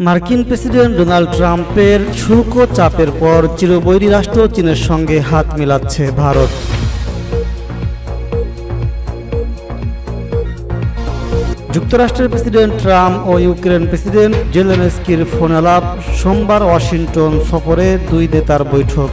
মার্কিন president Donald ট্রাম্পের শুল্ক চাপের পর চিরবৈরী রাষ্ট্র চীনের সঙ্গে হাত মেলাচ্ছে ভারত। যুক্তরাষ্ট্রের প্রেসিডেন্ট ট্রাম্প ও ইউক্রেন প্রেসিডেন্ট জেলেনস্কির ফোনালাপ, সোমবার ওয়াশিংটন সফরে দুই নেতার বৈঠক।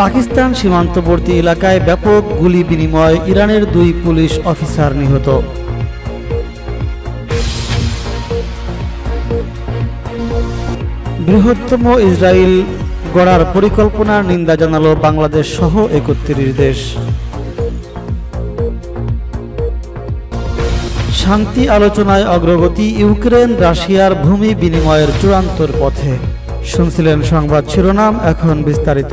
পাকিস্তান সীমান্তবর্তী এলাকায় ব্যাপক গুলি বিনিময়, ইরানের দুই পুলিশ অফিসার নিহত। বৃহত্তম ইসরায়েল গড়ার পরিকল্পনার নিন্দা জানালো বাংলাদেশ সহ ৩১ দেশ। শান্তি আলোচনায় অগ্রগতি, ইউক্রেন রাশিয়ার ভূমি বিনিময়ের চূড়ান্তর পথে। শুনছিলেন সংবাদ শিরোনাম, এখন বিস্তারিত।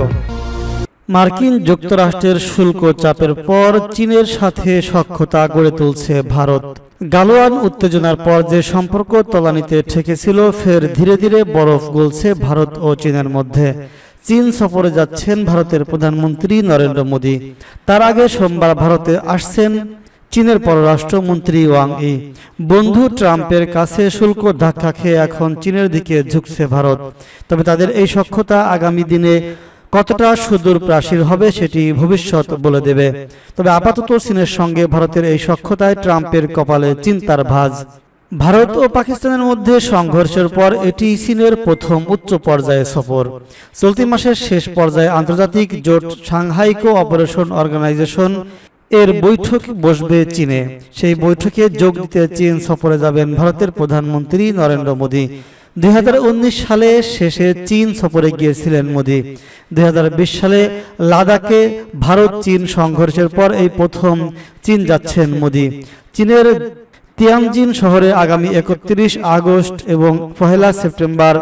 মার্কিন যুক্তরাষ্ট্রের শুল্ক চাপের পর চীনের সাথে সখ্যতা গড়ে তুলছে ভারত। গালওয়ান উত্তেজনার পর যে সম্পর্ক তলানিতে ঠেকেছিল, ফের ধীরে ধীরে বরফ গলছে ভারত ও চীনের মধ্যে। চীন সফরে যাচ্ছেন ভারতের প্রধানমন্ত্রী নরেন্দ্র মোদী। তার আগে সোমবার ভারতে আসছেন চীনের পররাষ্ট্রমন্ত্রী ওয়াং ই। বন্ধু ট্রাম্পের কাছে শুল্ক ধাক্কা খেয়ে এখন চীনের দিকে ঝুঁকছে ভারত। তবে তাদের এই সখ্যতা আগামী দিনে কতটা সুদূর প্রাচীর হবে সেটি ভবিষ্যৎ বলে দেবে। তবে আপাতত চীনের সঙ্গে ভারতের এই সখ্যতায় ট্রাম্পের কপালে চিন্তার ভাঁজ। ভারত ও পাকিস্তানের মধ্যে সংঘর্ষের পর এটি চীনের প্রথম উচ্চ পর্যায়ে সফর। চলতি মাসের শেষ পর্যায়ে আন্তর্জাতিক জোট সাংহাই কোঅপারেশন অর্গানাইজেশন এর বৈঠক বসবে চীনে। সেই বৈঠকে যোগ দিতে চীন সফরে যাবেন ভারতের প্রধানমন্ত্রী নরেন্দ্র মোদী। 2019 সালে শেষে চীন সফরে গিয়েছিলেন মোদী। 2020 সালে লাদাখে ভারত চীন সংঘর্ষের পর এই প্রথম চীন যাচ্ছেন মোদী। চীনের তিয়ানজিন শহরে আগামী 31 আগস্ট এবং 1 সেপ্টেম্বর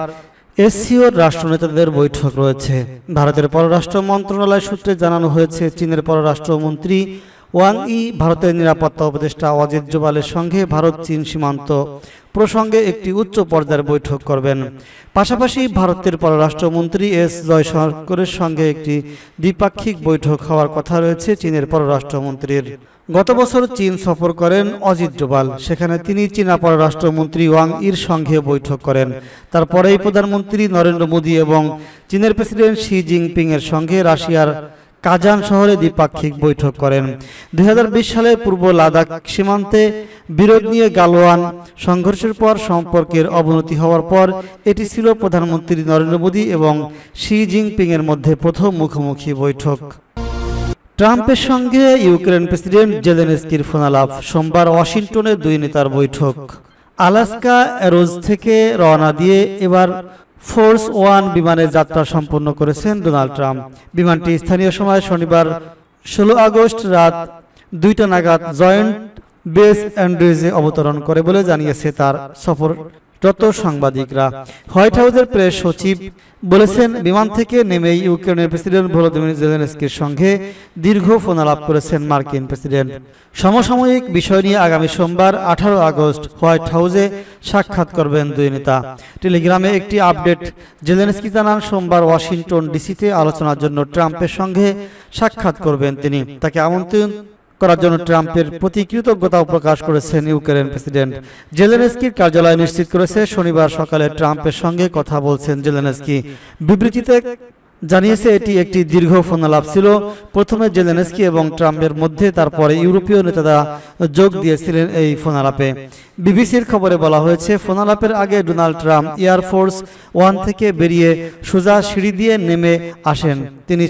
এসসিওর রাষ্ট্রনেতাদের বৈঠক রয়েছে। ভারতের পররাষ্ট্র মন্ত্রণালয় সূত্রে জানানো হয়েছে, চীনের পররাষ্ট্রমন্ত্রী ওয়াং ই ভারতের নিরাপত্তা উপদেষ্টা অজিত ডোভালের সঙ্গে ভারত চীন সীমান্ত প্রসঙ্গে একটি উচ্চ পর্যায়ের বৈঠক করবেন। পাশাপাশি ভারতের পররাষ্ট্রমন্ত্রী এস জয়শঙ্করের সঙ্গে একটি দ্বিপাক্ষিক বৈঠক হওয়ার কথা রয়েছে চীনের পররাষ্ট্রমন্ত্রীর। গত বছর চীন সফর করেন অজিত ডোভাল। সেখানে তিনি চীনা পররাষ্ট্রমন্ত্রী ওয়াং ইর সঙ্গে বৈঠক করেন। তারপরেই প্রধানমন্ত্রী নরেন্দ্র মোদী এবং চীনের প্রেসিডেন্ট শি জিনপিং এর সঙ্গে রাশিয়ার কাজান শহরে দ্বিপাক্ষিক বৈঠক করেন। 2020 সালে পূর্ব লাদাখ সীমান্তে বিরোধ নিয়ে গালওয়ান সংঘর্ষের পর সম্পর্কের অবনতি হওয়ার পর এটি ছিল প্রধানমন্ত্রী নরেন্দ্র মোদী এবং শি জিনপিং এর মধ্যে প্রথম মুখোমুখি বৈঠক। ট্রাম্পের সঙ্গে ইউক্রেন প্রেসিডেন্ট জেলেনস্কির ফোনালাপ, সোমবার ওয়াশিংটনে দুই নেতার বৈঠক। আলাস্কা এরোজ থেকে রওনা দিয়ে এবার ফোর্স ওয়ান বিমানে যাত্রা সম্পন্ন করেছেন ডোনাল্ড ট্রাম্প। বিমানটি স্থানীয় সময় শনিবার 16 আগস্ট রাত 2টা নাগাদ জয়েন্ট বেস অ্যান্ড্রিজে অবতরণ করে বলে জানিয়েছে তার সফররত সাংবাদিকরা। হোয়াইট হাউসের প্রেস সচিব বলেছেন, বিমান থেকে নেমেই ইউক্রেনের প্রেসিডেন্ট ভলোদিমির জেলেনস্কির সঙ্গে দীর্ঘ ফোনালাপ করেছেন মার্কিন প্রেসিডেন্ট। সমসাময়িক বিষয় নিয়ে আগামী সোমবার 18 আগস্ট হোয়াইট হাউসে সাক্ষাৎ করবেন দুই নেতা। টেলিগ্রামে একটি আপডেট জেলেনস্কি জানান, সোমবার ওয়াশিংটন ডিসিতে আলোচনার জন্য ট্রাম্পের সঙ্গে সাক্ষাৎ করবেন তিনি। তাকে আমন্ত্রণ করার জন্য ট্রাম্পের প্রতি কৃতজ্ঞতাও প্রকাশ করেছেন ইউক্রেন প্রেসিডেন্ট। জেলেনস্কির কার্যালয় নিশ্চিত করেছে, শনিবার সকালে ট্রাম্পের সঙ্গে কথা বলছেন জেলেনস্কি। বিবৃতিতে জানিয়েছে, এটি একটি দীর্ঘ ফোনালাপ ছিল। প্রথমে জেলেনস্কি এবং ট্রাম্পের মধ্যে, তারপরে ইউরোপীয় নেতারা যোগ দিয়েছিলেন এই ফোনালাপে। বিবিসির খবরে বলা হয়েছে, ফোনালাপের আগে ডোনাল্ড ট্রাম্প এয়ারফোর্স ওয়ান থেকে বেরিয়ে সোজা সিঁড়ি দিয়ে নেমে আসেন। তিনি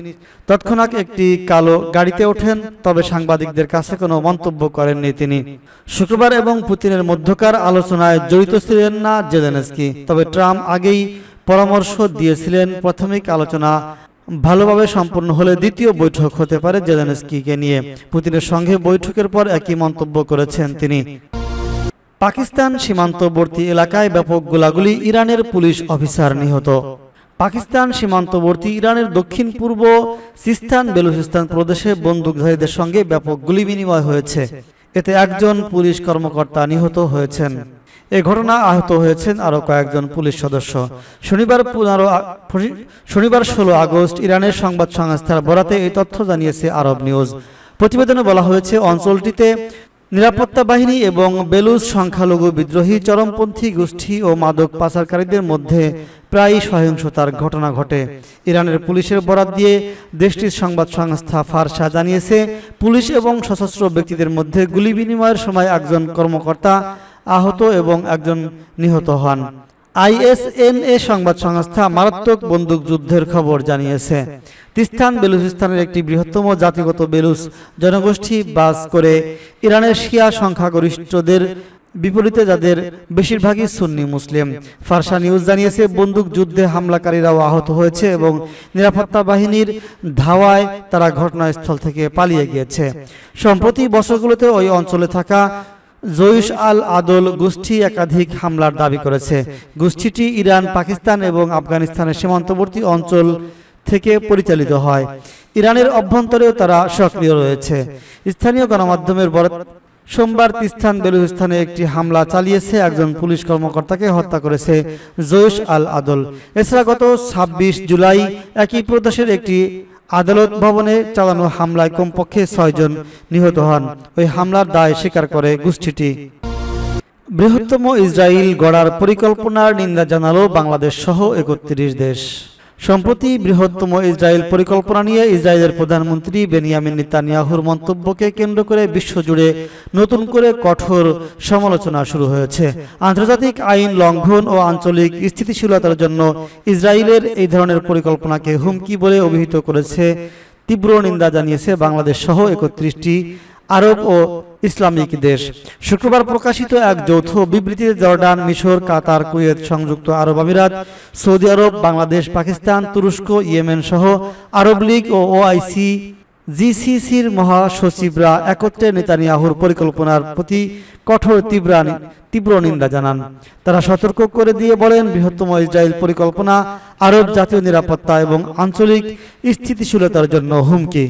তৎক্ষণাৎ একটি কালো গাড়িতে ওঠেন, তবে সাংবাদিকদের কাছে কোনো মন্তব্য করেননি তিনি। শুক্রবার এবং পুতিনের মধ্যকার আলোচনায় জড়িত ছিলেন না জেলেনস্কি, তবে ট্রাম্প আগেই পরামর্শ দিয়েছিলেন প্রাথমিক আলোচনা ভালোভাবে সম্পন্ন হলে দ্বিতীয় বৈঠক হতে পারে জেলেনস্কিকে নিয়ে। পুতিনের সঙ্গে বৈঠকের পর একই মন্তব্য করেছেন তিনি। পাকিস্তান সীমান্তবর্তী এলাকায় ব্যাপক গোলাগুলি, ইরানের পুলিশ অফিসার নিহত। পাকিস্তান সীমান্তবর্তী ইরানের দক্ষিণ পূর্ব সিস্তান বেলুচিস্তান প্রদেশে বন্দুকধারীদের সঙ্গে ব্যাপক গুলি বিনিময় হয়েছে। এতে একজন পুলিশ কর্মকর্তা নিহত হয়েছেন। এই ঘটনা আহত হয়েছেন আরো কয়েকজন পুলিশ সদস্য। শনিবার 16 আগস্ট ইরানের সংবাদ সংস্থার বরাতে এই তথ্য জানিয়েছে আরব নিউজ। প্রতিবেদনে বলা হয়েছে, অঞ্চলটিতে নিরাপত্তা বাহিনী এবং বেলুচ সংখ্যালঘু বিদ্রোহী চরমপন্থী গোষ্ঠী ও মাদক পাচারকারীদের মধ্যে প্রায়ই সহিংসতার ঘটনা ঘটে। ইরানের পুলিশের বরাত দিয়ে দেশটির সংবাদ সংস্থা ফারসা জানিয়েছে, পুলিশ এবং সশস্ত্র ব্যক্তিদের মধ্যে গুলি বিনিময়ের সময় একজন কর্মকর্তা আহত এবং একজন নিহত হন। ISNA সংবাদ সংস্থা মারাত্মক বন্দুকযুদ্ধের খবর জানিয়েছে। তিস্তান বেলুচিস্তানের একটি বৃহত্তম জাতিগত বেলুচ জনগোষ্ঠী বাস করে ইরানের শিয়া সংখ্যাগরিষ্ঠদের বিপরীতে, যাদের বেশিরভাগই সুন্নি মুসলিম। ফারসা নিউজ জানিয়েছে, বন্দুক যুদ্ধে হামলাকারীরাও আহত হয়েছে এবং নিরাপত্তা বাহিনীর ধাওয়ায় তারা ঘটনাস্থল থেকে পালিয়ে গিয়েছে। সম্প্রতি বছরগুলোতে ওই অঞ্চলে থাকা জৈশ আল আদল গোষ্ঠী একাধিক হামলার দাবি করেছে। গোষ্ঠীটি ইরান, পাকিস্তান এবং আফগানিস্তানের সীমান্তবর্তী অঞ্চল থেকে পরিচালিত হয়। ইরানের অভ্যন্তরেও তারা সক্রিয় রয়েছে। স্থানীয় গণমাধ্যমের বরাত সোমবার তিস্তান বেলুচিস্তানে একটি হামলা চালিয়েছে, একজন পুলিশ কর্মকর্তাকে হত্যা করেছে জৈশ আল আদল। এছাড়া গত 26 জুলাই একই প্রদেশের একটি আদালত ভবনে চালানো হামলায় কমপক্ষে 6 জন নিহত হন। ওই হামলার দায় স্বীকার করে গোষ্ঠীটি। বৃহত্তম ইসরায়েল গড়ার পরিকল্পনার নিন্দা জানালো বাংলাদেশ সহ 31 দেশ। সম্প্রতি বৃহত্তম ইসরায়েল পরিকল্পনা নিয়ে ইসরায়েলের প্রধানমন্ত্রী বেনিয়ামিন নেতানিয়াহুর মন্তব্যকে কেন্দ্র করে বিশ্বজুড়ে নতুন করে কঠোর সমালোচনা শুরু হয়েছে। আন্তর্জাতিক আইন লঙ্ঘন ও আঞ্চলিক স্থিতিশীলতার জন্য ইসরায়েলের এই ধরনের পরিকল্পনাকে হুমকি বলে অভিহিত করেছে। তীব্র নিন্দা জানিয়েছে বাংলাদেশ সহ 31টি আরব ও ইসলামিক দেশ। শুক্রবার প্রকাশিত এক যৌথ বিবৃতিতে জর্ডান, মিশর, কাতার, কুয়েত, সংযুক্ত আরব আমিরাত, সৌদি আরব, বাংলাদেশ, পাকিস্তান, তুরস্ক, ইয়েমেন সহ আরব লীগ ও OIC GCCর মহাসচিবরা একত্রে নেতানিয়াহুর পরিকল্পনার প্রতি কঠোর তীব্র নিন্দা জানান। তারা সতর্ক করে দিয়ে বলেন, বৃহত্তম ইসরায়েল পরিকল্পনা আরব জাতীয় নিরাপত্তা এবং আঞ্চলিক স্থিতিশীলতার জন্য হুমকি।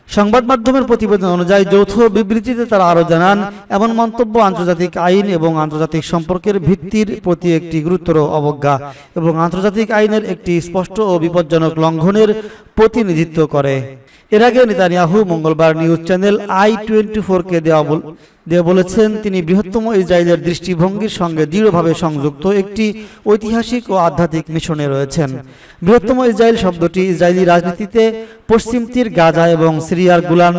সংবাদ মাধ্যমের প্রতিবেদন অনুযায়ী যৌথ বিবৃতিতে তারা আরও জানান, এমন মন্তব্য আন্তর্জাতিক আইন এবং আন্তর্জাতিক সম্পর্কের ভিত্তির প্রতি একটি গুরুতর অবজ্ঞা এবং আন্তর্জাতিক আইনের একটি স্পষ্ট ও বিপজ্জনক লঙ্ঘনের প্রতিনিধিত্ব করে। এর আগে নেতানিয়াহু মঙ্গলবার নিউজ চ্যানেল i24কে দেওয়া বলেছেন, তিনি বৃহত্তম ইসরায়েলের দৃষ্টিভঙ্গির সঙ্গে দৃঢ়ভাবে সংযুক্ত একটি ঐতিহাসিক ও আধ্যাত্মিক মিশনে রয়েছেন। বৃহত্তম ইসরায়েল শব্দটি ইসরায়েলি রাজনীতিতে পশ্চিম তীর, গাজা এবং সিরিয়ার গোলান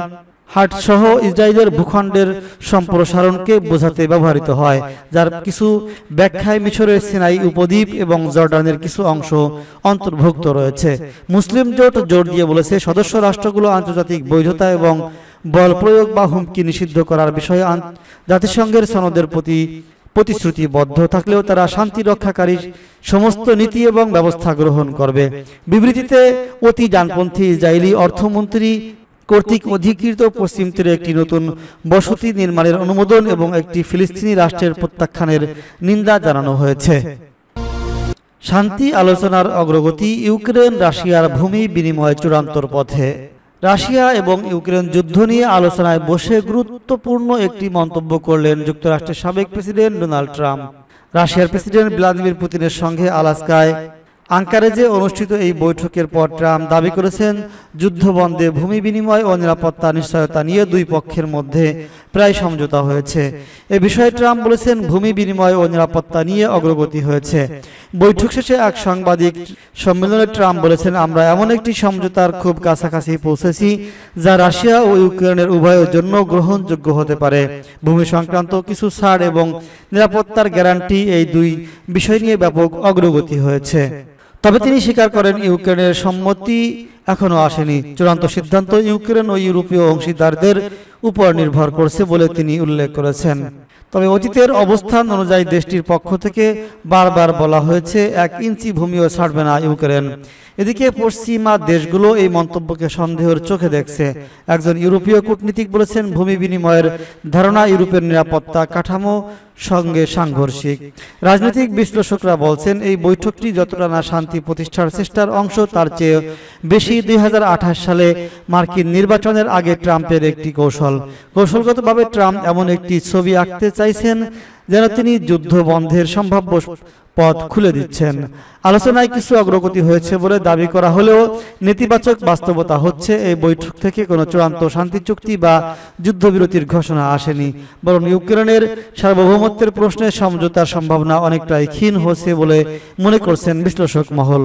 হাট সহ ইসরায়েলের ভূখণ্ডের সম্প্রসারণকে বোঝাতে ব্যবহৃত হয়, যার কিছু ব্যাখ্যায় মিশরের সিনাই উপদ্বীপ এবং জর্ডানের কিছু অংশ অন্তর্ভুক্ত রয়েছে। মুসলিম জোট জোর দিয়ে বলেছে, সদস্য রাষ্ট্রগুলো আন্তর্জাতিক বৈধতা এবং বল প্রয়োগ বা হুমকি নিষিদ্ধ করার বিষয়ে জাতিসংঘের সনদের প্রতি প্রতিশ্রুতিবদ্ধ থাকলেও তারা শান্তি রক্ষাকারী সমস্ত নীতি এবং ব্যবস্থা গ্রহণ করবে। বিবৃতিতে অতি ডানপন্থী ইসরায়েলি অর্থমন্ত্রী কর্তৃক অধিকৃত পশ্চিম তীরে একটি নতুন বসতি নির্মাণের অনুমোদন এবং একটি ফিলিস্তিনি রাষ্ট্রের প্রত্যাখ্যানের নিন্দা জানানো হয়েছে। শান্তি আলোচনার অগ্রগতি, ইউক্রেন রাশিয়ার ভূমি বিনিময় চূড়ান্তর পথে। রাশিয়া এবং ইউক্রেন যুদ্ধ নিয়ে আলোচনায় বসে গুরুত্বপূর্ণ একটি মন্তব্য করলেন যুক্তরাষ্ট্রের সাবেক প্রেসিডেন্ট ডোনাল্ড ট্রাম্প। রাশিয়ার প্রেসিডেন্ট ভ্লাদিমির পুতিনের সঙ্গে আলাস্কায় আঙ্কারেজে অনুষ্ঠিত এই বৈঠকের পর ট্রাম্প দাবি করেছেন, যুদ্ধবন্ধে ভূমি বিনিময় ও নিরাপত্তা নিশ্চয়তা নিয়ে দুই পক্ষের মধ্যে প্রায় সমঝোতা হয়েছে। এ বিষয়ে ট্রাম্প বলেছেন, ভূমি বিনিময় ও নিরাপত্তা নিয়ে অগ্রগতি হয়েছে। বৈঠক শেষে এক সাংবাদিক সম্মেলনে ট্রাম্প বলেছেন, আমরা এমন একটি সমঝোতার খুব কাছাকাছি পৌঁছেছি যা রাশিয়া ও ইউক্রেনের উভয়ের জন্য গ্রহণযোগ্য হতে পারে। ভূমি সংক্রান্ত কিছু ছাড় এবং নিরাপত্তার গ্যারান্টি, এই দুই বিষয় নিয়ে ব্যাপক অগ্রগতি হয়েছে। তবে তিনি স্বীকার করেন, ইউক্রেনের সম্মতি এখনো আসেনি। চূড়ান্ত সিদ্ধান্ত ইউক্রেন ও ইউরোপীয় অংশীদারদের উপর নির্ভর করছে বলে তিনি উল্লেখ করেছেন। তবে অতীতের অবস্থান অনুযায়ী দেশটির পক্ষ থেকে বারবার বলা হয়েছে, 1 ইঞ্চি ভূমিও ছাড়বে না ইউক্রেন। এদিকে পশ্চিমা দেশগুলো এই মন্তব্যকে সন্দেহের চোখে দেখছে। একজন ইউরোপীয় কূটনীতিক বলেছেন, ভূমি বিনিময়ের ধারণা ইউরোপের নিরাপত্তা কাঠামো সঙ্গে সাংঘর্ষিক। রাজনৈতিক বিশ্লেষকরা বলছেন, এই বৈঠকটি যতটা না শান্তি প্রতিষ্ঠার চেষ্টার অংশ, তার চেয়ে বেশি 2028 সালে মার্কিন নির্বাচনের আগে ট্রাম্পের একটি কৌশলগতভাবে ট্রাম্প এমন একটি ছবি আঁকতে চাইছেন, যেন তিনি যুদ্ধ বন্ধের সম্ভাব্য পথ খুলে দিচ্ছেন। আলোচনায় কিছু অগ্রগতি হয়েছে বলে দাবি করা হলেও নেতিবাচক বাস্তবতা হচ্ছে এই বৈঠক থেকে কোনো চূড়ান্ত শান্তি চুক্তি বা যুদ্ধবিরতির ঘোষণা আসেনি, বরং ইউক্রেনের সার্বভৌমত্বের প্রশ্নে সমঝোতার সম্ভাবনা অনেকটাই ক্ষীণ হচ্ছে বলে মনে করছেন বিশ্লেষক মহল।